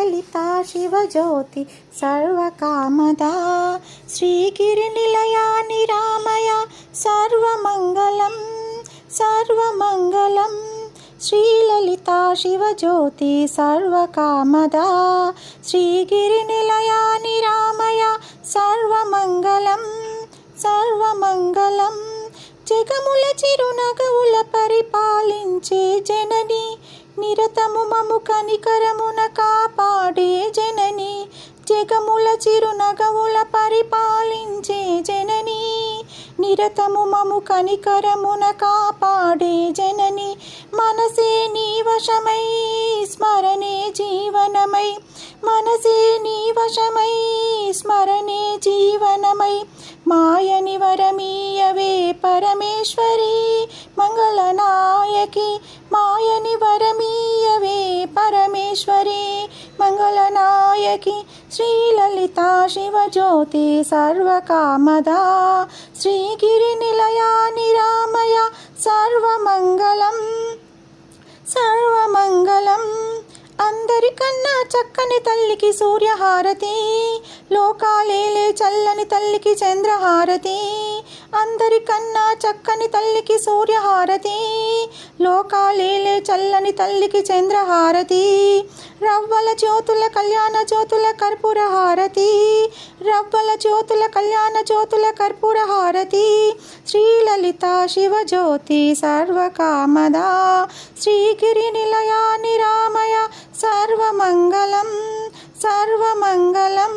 శ్రీలలితా శివజ్యోతి సర్వకామదా శ్రీగిరినిలయా నిరామయ సర్వమంగళం సర్వమంగళం శ్రీలలితా శివజ్యోతి సర్వకామదా శ్రీగిరినిలయా నిరామయ సర్వమంగళం సర్వమంగళం జగముల చిరునగవుల పరిపాలించే జనని నిరతము మము కనికరమున కాపాడే జనని జగముల చిరునగవుల పరిపాలించే జనని నిరతము మము కనికరమున కాపాడే జనని మనసే నీ వశమై స్మరణే జీవనమై మనసే నీ వశమై స్మరణే జీవనమై మాయని వరమీయవే పరమేశ్వరి మంగళనాయకి మాయని వరమీయవే పరమేశ్వరి మంగళనాయకి శ్రీలలితా శివజ్యోతి సర్వకామదా శ్రీగిరినిలయా నిరామయ సర్వమంగళం సర్వమంగళం అందరికన్నా చక్కని తల్లికి సూర్యహారతి లోకాలేలే చల్లని తల్లికి చంద్రహారతి అందరికన్నా చక్కని తల్లికి సూర్యహారతి లోకాలేలే చల్లని తల్లికి చంద్రహారతి రవ్వల జ్యోతుల కళ్యాణ జ్యోతుల కర్పూర హారతి రవ్వల జ్యోతుల కళ్యాణ జ్యోతుల కర్పూర హారతి శ్రీలలితా శివజ్యోతి సర్వకామదా శ్రీగిరినిలయా నిరామయ సర్వమంగళం సర్వమంగళం